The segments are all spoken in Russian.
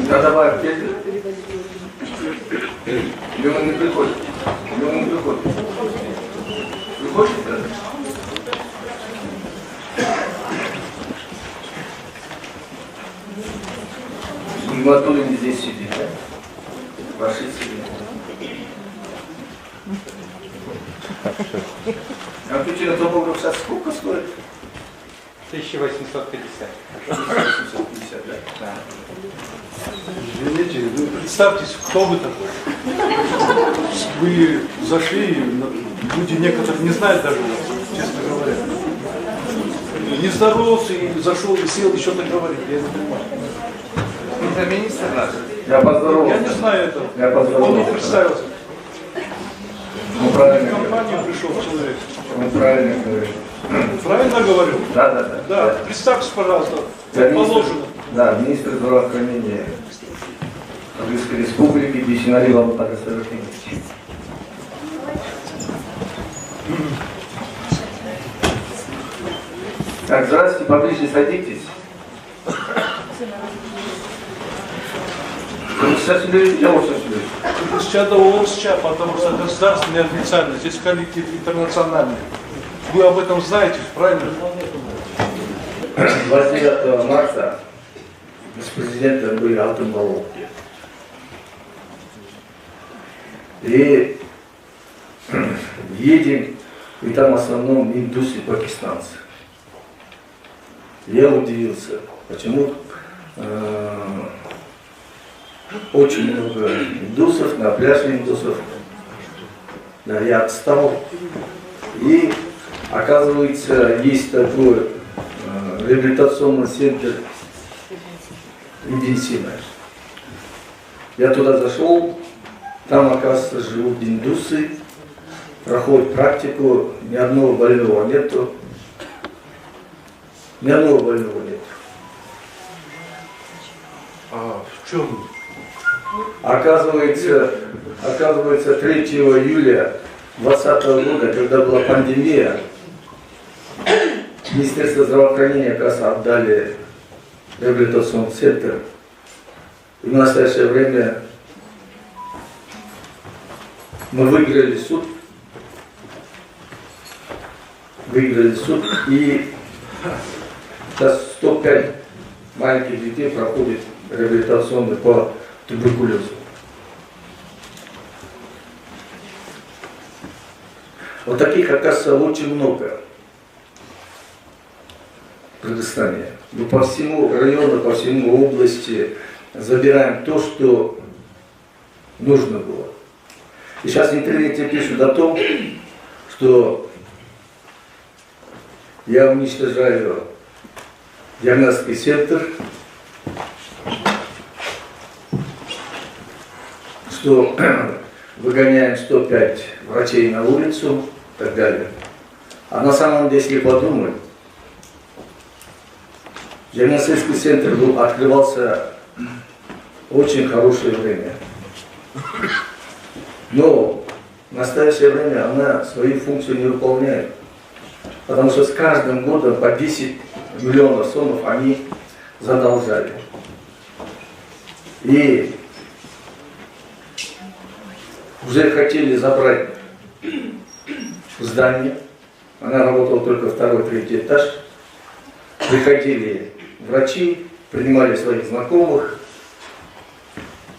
Да давай, Петя. Или он не приходит? Или он не приходит? Приходит, да? Мы оттуда не здесь сидим, да? Ваши сидим. А включение томограф сейчас сколько стоит? 1850. 1850, да? Да. Извините, вы представьтесь, кто вы такой? Вы зашли, люди некоторые не знают даже, честно говоря. Не здоровался и зашел и сел, и что-то говорит. Я не понимаю. Это министр наш? Я поздоровался. Я не знаю этого. Я поздоровался. Он не представился. Ну, В правильно компанию говорю. пришел человек. Он правильно говорит. Правильно говорю? Да. Да. Представьтесь, пожалуйста. Я Как положено. Да, министр здравоохранения Кыргызской Республики Бейсеналиев Абутакыр Сарыкенович. Так, здравствуйте, поближе садитесь. Сейчас я вот сейчас. Сейчас до ОСЧА, потому что государственный официально, здесь коллектив интернациональный. Вы об этом знаете, правильно? 29 марта с президентом были Алтынбалов. И едем, и там в основном индусы, пакистанцы. Я удивился, почему очень много индусов, на пляже индусов. Да, я отстал. И оказывается, есть такой реабилитационный центр интенсивный. Я туда зашел, там, оказывается, живут индусы, проходят практику, ни одного больного нету. Ни одного больного нет. А в чем? Оказывается, 3 июля 2020 года, когда была пандемия, Министерство здравоохранения, оказывается, отдали реабилитационный центр. И в настоящее время мы выиграли суд, и сейчас 105 маленьких детей проходит реабилитационный по туберкулезу. Вот таких, оказывается, очень много в Кыргызстане. Мы по всему району, по всему области забираем то, что нужно было. И сейчас в интернете пишут о том, что я уничтожаю диагностический центр, что выгоняем 105 врачей на улицу и так далее. А на самом деле, если подумать, диагностический центр открывался в очень хорошее время. Но в настоящее время она свою функцию не выполняет. Потому что с каждым годом по 10 миллионов сомов они задолжали. И уже хотели забрать здание. Она работала только 2-3 этаж. Приходили врачи, принимали своих знакомых,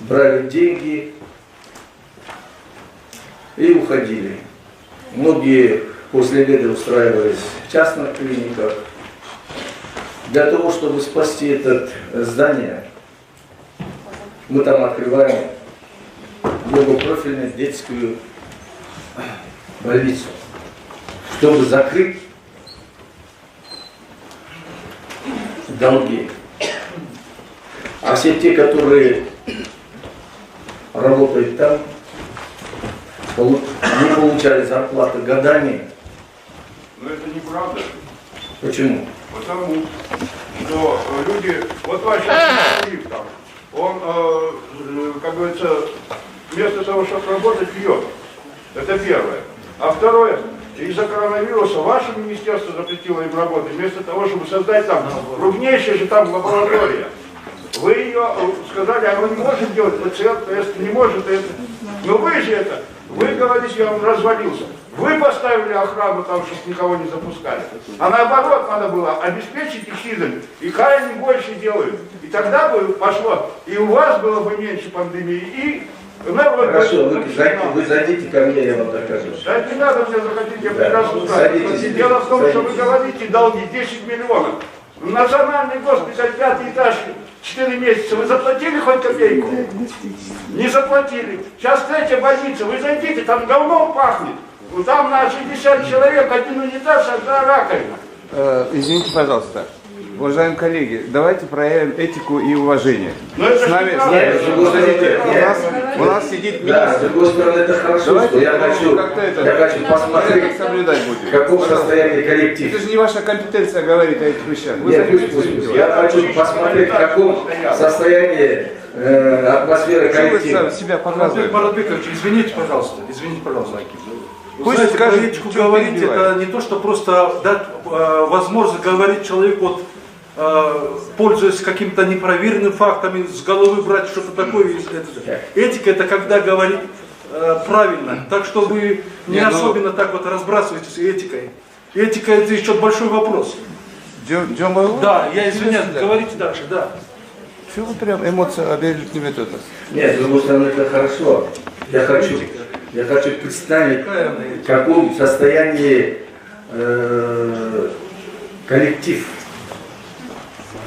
брали деньги и уходили. Многие после этого устраивались в частных клиниках. Для того, чтобы спасти это здание, мы там открываем многопрофильную детскую больницу, чтобы закрыть долги. А все те, которые работают там, не получали зарплаты годами. Но это неправда. Почему? Потому что люди, вот ваш коллектив там, он, как говорится, вместо того, чтобы работать, пьет. Это первое. А второе, из-за коронавируса ваше министерство запретило им работать, вместо того, чтобы создать там крупнейшая же там лаборатория. Вы ее сказали, а вы не можете делать пациент, если не может это. Но вы же это, вы говорите, он развалился. Вы поставили охрану там, чтобы никого не запускали. А наоборот, надо было обеспечить их силами. И крайне больше делают. И тогда бы пошло, и у вас было бы меньше пандемии, и народ... Хорошо, вы зайдите ко мне, я вам докажу. Да не надо мне заходить, я Да. прекрасно знаю. Садитесь. Дело в том, что вы говорите, долги 10 миллионов. Национальный госпиталь, 5-й этаж, 4 месяца. Вы заплатили хоть копейку? Не заплатили. Сейчас 3-я больница, вы зайдите, там говном пахнет. Там на 60 человек, один унитаз, одна раковина. Извините, пожалуйста. Уважаемые коллеги, давайте проявим этику и уважение. Но это С нами, же неправда. у нас сидит Да, с министр. другой стороны, это хорошо, Давайте что я хочу посмотреть, порядок соблюдать в будем. каком Пожалуйста. состоянии Это коллектив. же не ваша компетенция говорить о этих вещах. Вы Нет, занимаетесь пусть. своим делом. Я хочу посмотреть, в каком состоянии атмосфера Что вы коллектива. сам себя показываете? Маратбекович, извините, пожалуйста. Вы Пусть знаете, скажет, политику что говорить, перебивает. это не то, что просто дать возможность говорить человеку, вот, пользуясь какими-то непроверенными фактами, с головы брать что-то такое. Этика это когда говорить правильно. Так что вы не особенно так вот разбрасываетесь этикой. Этика это еще большой вопрос. Да, я извиняюсь, говорите дальше, да. Чего вы прям эмоции объявить не это? Нет, с другой стороны, это хорошо. Я хочу представить, в каком состоянии коллектив.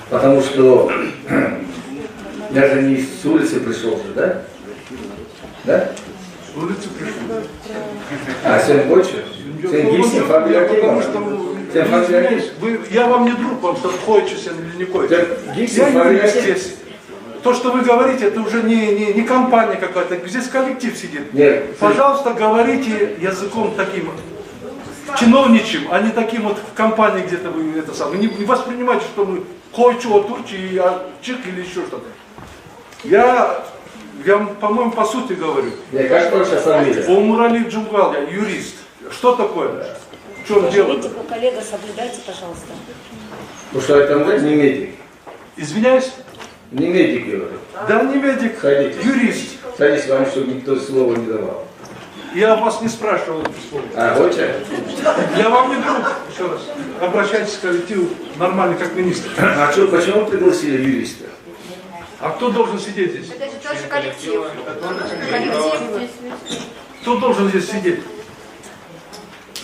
Потому что я же не с улицы пришел же, да? Да? С улицы пришли. А сен больше? Сен гипсин, фамилия Потому Акимова? что Сен фамилия Акимова? я вам не друг, вам что ходите или не ходите. Гипсин, Я фамилия юрист Акимова? здесь. То, что вы говорите, это уже не компания какая-то, здесь коллектив сидит. Нет. Пожалуйста, говорите языком таким чиновничьим, а не таким вот в компании где-то вы это самое. Не воспринимайте, что мы кое-что от Турции, чик или еще что-то. Я по-моему, по сути говорю. Нет, как ваша фамилия? Омурали Джумгал, я юрист. Что такое? В чем дело? Этику, коллега, соблюдайте, пожалуйста. Потому что это не медик. Извиняюсь? Не медик, говорю. Да не медик, Садитесь. юрист. Садись, вам, чтобы никто слова не давал. Я вас не спрашивал это слово. А, вот чай? Я вам не друг, еще раз. Обращайтесь к коллективу нормально, как министр. А что, почему пригласили юриста? А кто должен сидеть здесь? Это же тоже коллектив. Коллектив. Кто должен здесь сидеть?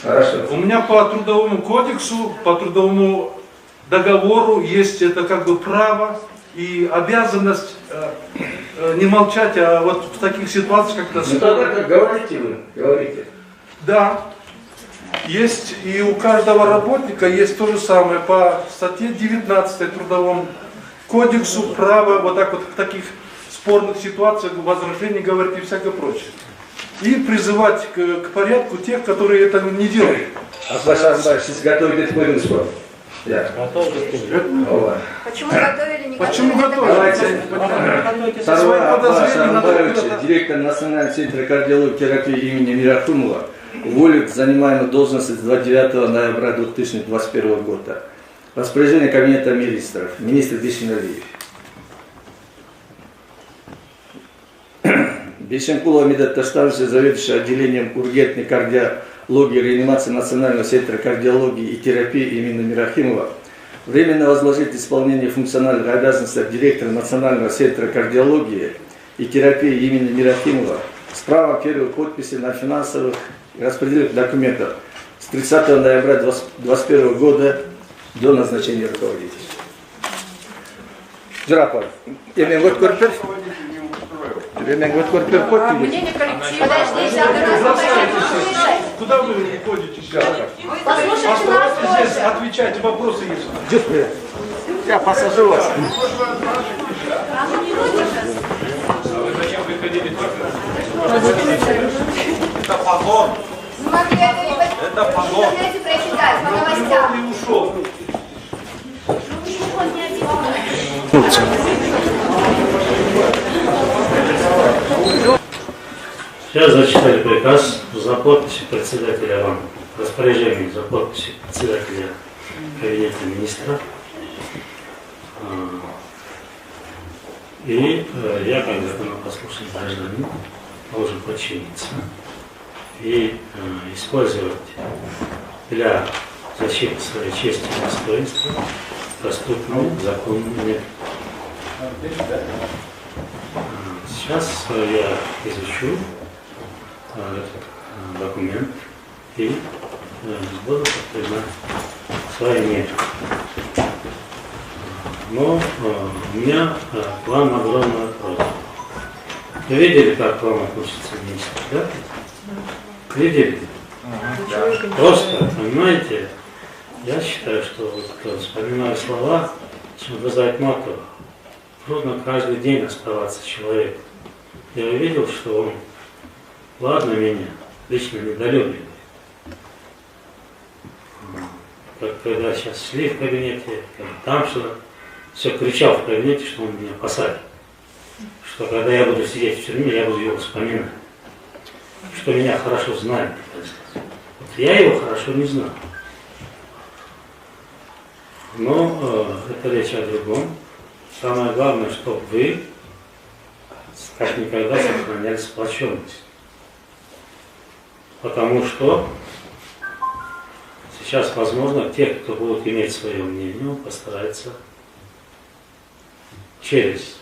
Хорошо. У меня по трудовому кодексу, по трудовому договору есть это как бы право и обязанность не молчать, а вот в таких ситуациях, как Ну тогда как говорите вы, говорите. Да, есть и у каждого работника есть то же самое по статье 19 Трудовому кодексу право вот так вот в таких спорных ситуациях возражений говорить и всякое прочее. И призывать к порядку тех, которые это не делают. Аслашан Баш, siz готовите твой спор. Да. Почему готовили, не Почему готовили? готовить? Сарва Аббас Армбаевич, директор Национального центра кардиологии и терапии имени Мирахумова, уволен с занимаемой должности с 29 ноября 2021 года. Распоряжение Кабинета министров. Министр Бишиналиев. Бишенкулова Медет Таштанович, заведующий отделением ургентной кардиологии и реанимации Национального центра кардиологии и терапии имени Мирахимова, временно возложить исполнение функциональных обязанностей директора Национального центра кардиологии и терапии имени Мирахимова с правом первой подписи на финансовых и распределительных документах с 30 ноября 2021 года до назначения руководителя. Джарапов, я вот корпер. Мнение коллектива. Подожди, Куда вы уходите сейчас? Послушайте нас Оставайтесь здесь, тоже. отвечайте, вопросы есть. Я посажу вас. Это погон. Мы могли это в интернете прочитать по новостям. И ушел. Сейчас зачитали приказ за подписью председателя вам, распоряжение за подписью председателя Кабинета министров. И я, как законопослушный гражданин, должен подчиниться и использовать для защиты своей чести и достоинства доступный законный метод. Сейчас я изучу этот документ и буду признать свои меры. Но у меня к вам огромный вопрос. Вы видели, как к вам относится министр, да? Видели? Просто, понимаете, я считаю, что вот, вспоминая слова, чем вызывать мотор, трудно каждый день оставаться человеком. Я увидел, что он, ладно, меня лично недолюбливает. Как когда сейчас шли в кабинете, там что-то, все кричал в кабинете, что он меня посадит. Что когда я буду сидеть в тюрьме, я буду его вспоминать. Что меня хорошо знает, так сказать. Вот я его хорошо не знаю. Но это речь о другом. Самое главное, чтобы вы как никогда сохраняли сплоченность. Потому что сейчас, возможно, те, кто будут иметь свое мнение, он постарается через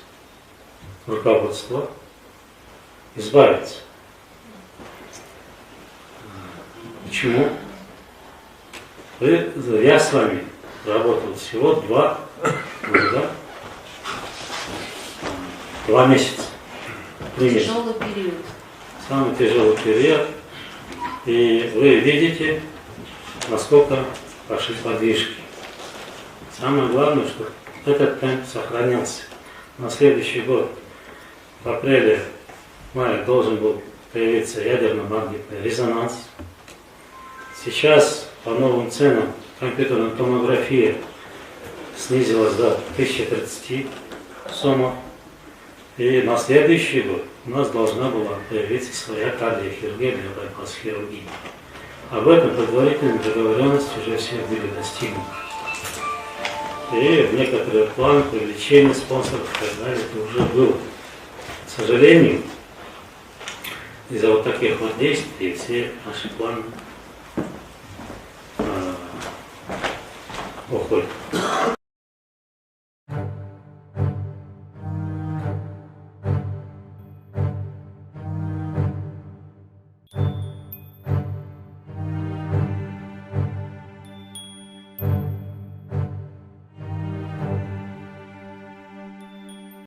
руководство избавиться. Почему? Я с вами работал всего 2 года, 2 месяца. Тяжелый период. Самый тяжелый период. И вы видите, насколько пошли подвижки. Самое главное, что этот темп сохранился. На следующий год, в апреле-мае, должен был появиться ядерно-магнитный резонанс. Сейчас по новым ценам компьютерная томография снизилась до 1030 сомов. И на следующий год у нас должна была появиться своя кардиохирургия для байпасс хирургии. Об этом предварительной договоренности уже все были достигнуты. И в некоторых планах привлечения спонсоров и так далее это уже было. К сожалению, из-за вот таких вот действий все наши планы уходят.